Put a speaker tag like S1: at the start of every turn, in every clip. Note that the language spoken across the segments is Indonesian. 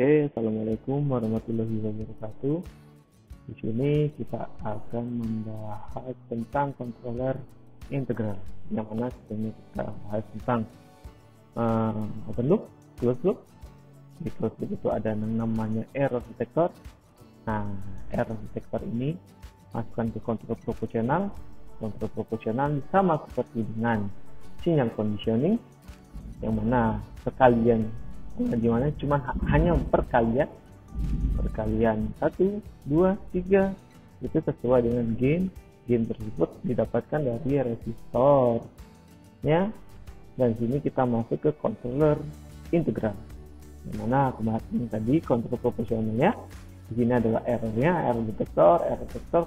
S1: Oke, assalamualaikum warahmatullahi wabarakatuh. Di sini kita akan membahas tentang controller integral, yang mana sebelumnya kita bahas tentang open loop, closed loop. Di closed loop itu ada yang namanya error detector. Nah, error detector ini masukkan ke kontrol proporsional. Kontrol proporsional sama seperti dengan sinyal conditioning, yang mana sekalian gimana cuma hanya perkalian 1, 2, 3 itu sesuai dengan gain tersebut didapatkan dari resistornya. Dan sini kita masuk ke controller integral, yang mana kemarin tadi kontrol proporsionalnya, di sini adalah error detektor,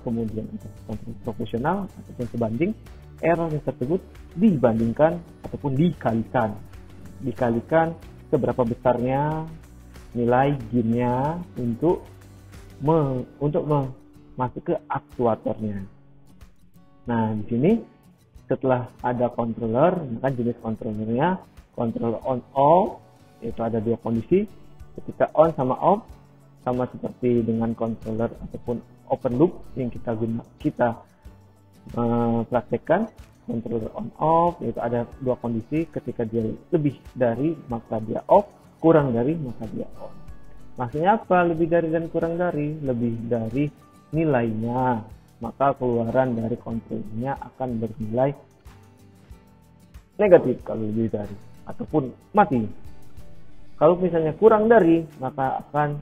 S1: kemudian kontrol proporsional ataupun sebanding error tersebut dibandingkan ataupun dikalikan seberapa besarnya nilai gainnya untuk masuk ke aktuatornya. Nah, di sini setelah ada controller, maka jenis kontrolernya controller on off, yaitu ada dua kondisi ketika on sama off, sama seperti dengan controller ataupun open loop yang kita praktekkan. Controller on off yaitu ada dua kondisi, ketika dia lebih dari maka dia off, kurang dari maka dia on. Maksudnya apa lebih dari dan kurang dari? Lebih dari nilainya, maka keluaran dari kontrolnya akan bernilai negatif kalau lebih dari, ataupun mati. Kalau misalnya kurang dari, maka akan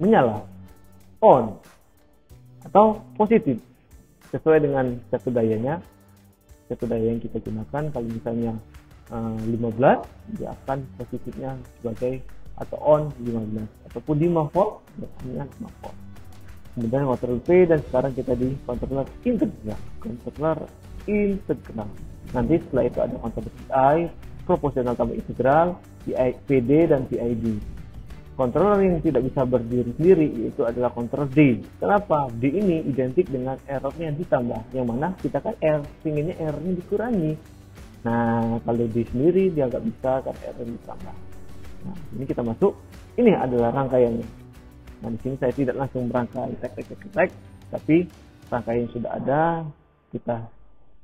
S1: menyala, on, atau positif sesuai dengan satu daya yang kita gunakan. Kalau misalnya 15, dia akan positifnya sebagai atau on 15, ataupun 5 volt biasanya 5 volt. Kemudian control P, dan sekarang kita di controller integral. Nanti setelah itu ada controller PI, proporsional tambah integral, PD dan PID. Controller yang tidak bisa berdiri sendiri yaitu adalah controller D. Kenapa? D ini identik dengan errornya ditambah, yang mana kita kan pinginnya errornya dikurangi. Nah, kalau D sendiri dia nggak bisa karena error ditambah. Nah, ini kita masuk. Ini adalah rangkaiannya. Nah, di sini saya tidak langsung merangkai tek, tapi rangkaian sudah ada kita,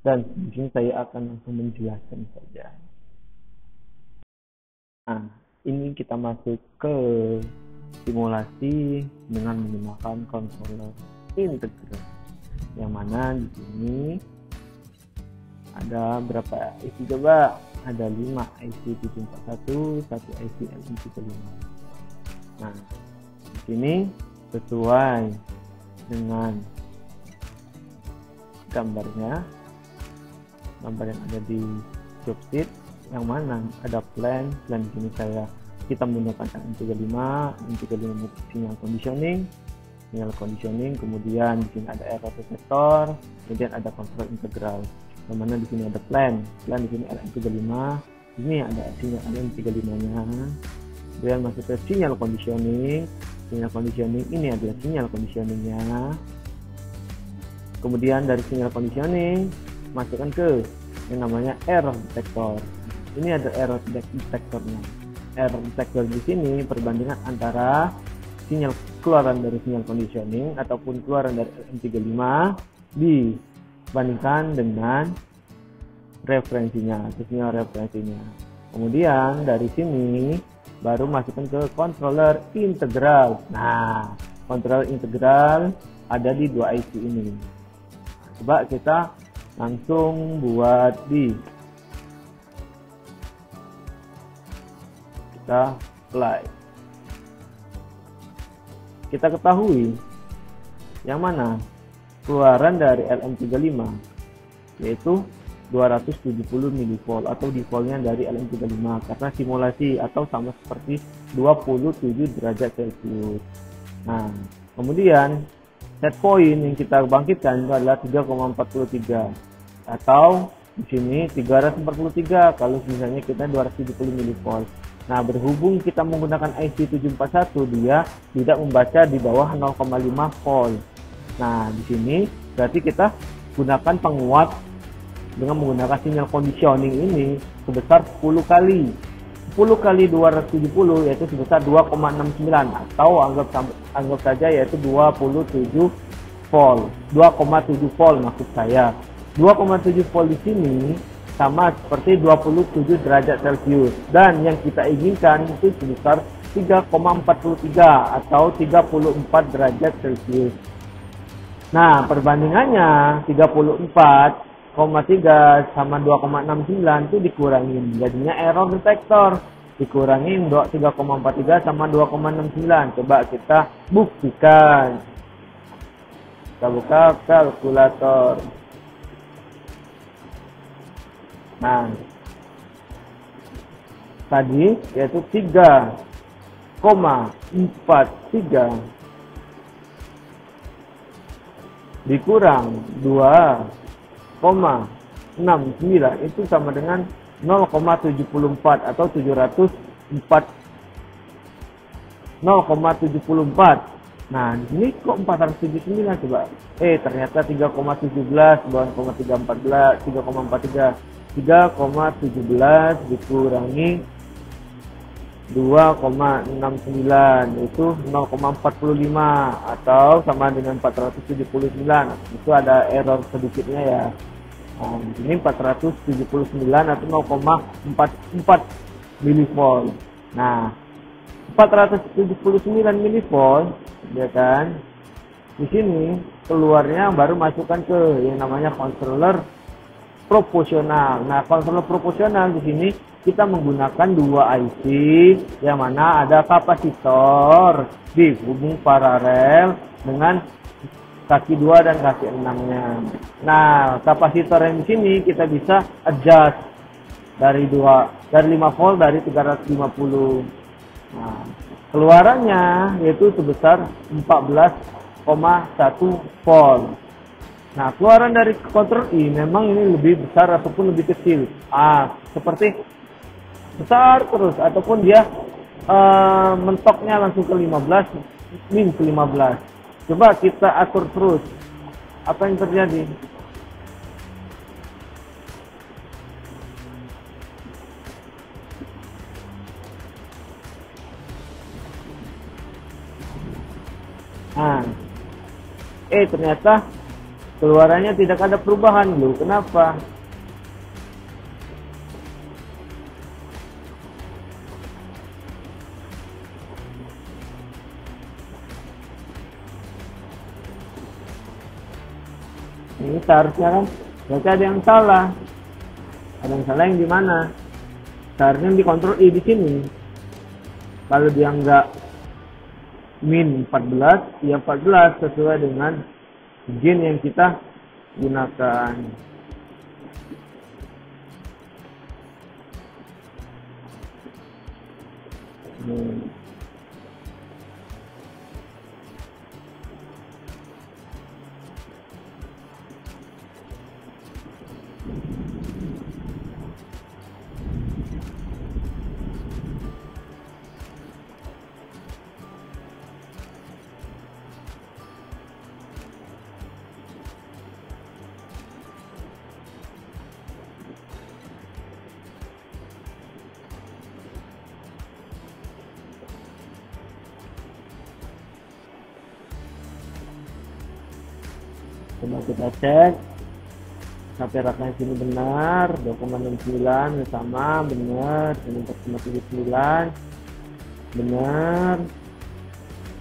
S1: dan di sini saya akan langsung menjelaskan saja. Nah, ini kita masuk ke simulasi dengan menggunakan controller integral, yang mana di sini ada berapa IC coba? Ada 5 IC 741, 1 IC LM35. Nah, di sini sesuai dengan gambar yang ada di job sheet, yang mana ada plan di sini kita menggunakan M35 sinyal conditioning, kemudian di sini ada error detector, kemudian ada kontrol integral, yang mana di sini ada plan di sini LM35, ini ada sinyal LM35-nya, kemudian masuk ke sinyal conditioning ini adalah sinyal conditioningnya, kemudian dari sinyal conditioning masukkan ke yang namanya error detector. Ini ada error detektornya. Error detector di sini perbandingan antara sinyal keluaran dari sinyal conditioning ataupun keluaran dari LM35 dibandingkan dengan referensinya, sinyal referensinya. Kemudian dari sini baru masukkan ke controller integral. Nah, controller integral ada di 2 IC ini. Coba kita langsung buat kita play. Kita ketahui yang mana keluaran dari LM35 yaitu 270 mV atau defaultnya dari LM35, karena simulasi atau sama seperti 27 derajat Celcius. Nah, kemudian set point yang kita bangkitkan adalah 3,43 atau di sini 343 kalau misalnya kita 270 mV. Nah, berhubung kita menggunakan IC 741, dia tidak membaca di bawah 0,5 volt. Nah, di sini berarti kita gunakan penguat dengan menggunakan sinyal conditioning ini sebesar 10 kali 10 kali 270 yaitu sebesar 2,69 atau anggap saja yaitu 27 volt. 2,7 volt maksud saya. 2,7 volt di sini sama seperti 27 derajat Celcius, dan yang kita inginkan itu sebesar 3,43 atau 34 derajat Celcius. Nah, perbandingannya 34,3 sama 2,69 itu dikurangin, jadinya error detektor. Dikurangin 3,43 sama 2,69. Coba kita buktikan. Kita buka kalkulator. Nah, tadi yaitu 3,43 dikurang 2,69 itu sama dengan 0,74 atau 0,74. Nah, di sini kok 479 coba. Ternyata 3,17 bawah 0,314, 3,43. 3,17 dikurangi 2,69 itu 0,45 atau sama dengan 479. Itu ada error sedikitnya ya. Nah, ini 479 atau 0,44 milivolt. Nah, 479 milivolt ya kan. Di sini keluarnya baru masukkan ke yang namanya controller proporsional. Nah, controller proporsional di sini kita menggunakan dua IC yang mana ada kapasitor dihubung paralel dengan kaki 2 dan kaki 6-nya. Nah, kapasitor yang di sini kita bisa adjust dari 5 volt dari 350. Nah, keluarannya yaitu sebesar 14,1 volt. Nah, keluaran dari kontrol I memang ini lebih besar ataupun lebih kecil. Seperti besar terus ataupun dia mentoknya langsung ke 15, min ke 15. Coba kita atur terus. Apa yang terjadi? Ternyata keluarannya tidak ada perubahan loh. Kenapa? Ini seharusnya kan berarti ada yang salah. Ada yang salah yang di mana? Seharusnya yang dikontrol I di sini. Kalau dia nggak min 14, ya 14 sesuai dengan gain yang kita gunakan. Coba kita cek sampai raknya sini benar 2,69 sama benar, ini 4,79 benar,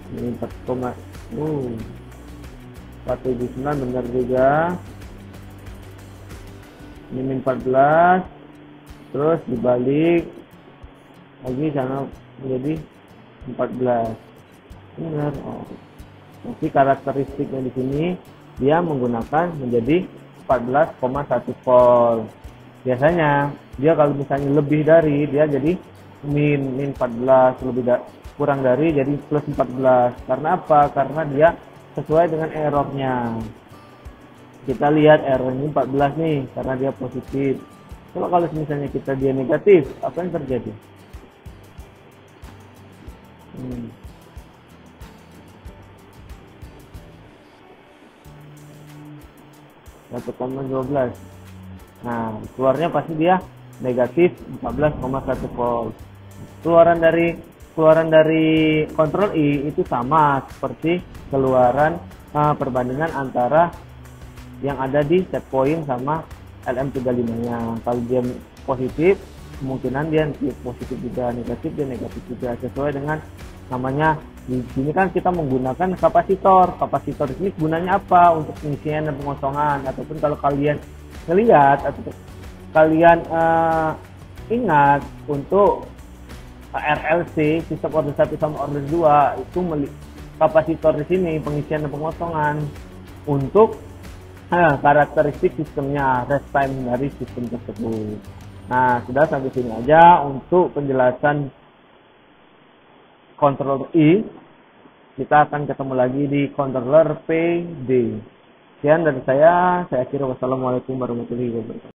S1: ini 4,479 benar juga, ini 14, terus dibalik lagi sana menjadi 14 benar. Tapi karakteristiknya di sini dia menggunakan menjadi 14,1 volt. Biasanya dia kalau misalnya lebih dari dia jadi min 14, kurang dari jadi plus 14. Karena apa? Karena dia sesuai dengan errornya. Kita lihat error ini 14 nih karena dia positif. Coba kalau misalnya kita dia negatif, apa yang terjadi? 1,12. Nah, keluarnya pasti dia negatif 14,1 volt. Keluaran dari kontrol I itu sama seperti keluaran perbandingan antara yang ada di set point sama LM35-nya. Kalau dia positif, kemungkinan dia positif juga, negatif dia negatif juga, sesuai dengan namanya. Di sini kan kita menggunakan kapasitor. Kapasitor ini gunanya apa? Untuk pengisian dan pengosongan. Ataupun kalau kalian melihat atau kalian ingat, untuk RLC, sistem order 1 sama order 2 itu kapasitor di sini pengisian dan pengosongan untuk karakteristik sistemnya, rest time dari sistem tersebut. Nah, sudah sampai sini aja untuk penjelasan controller I. Kita akan ketemu lagi di controller PD. Sekian dari saya akhiri. Wassalamualaikum warahmatullahi wabarakatuh.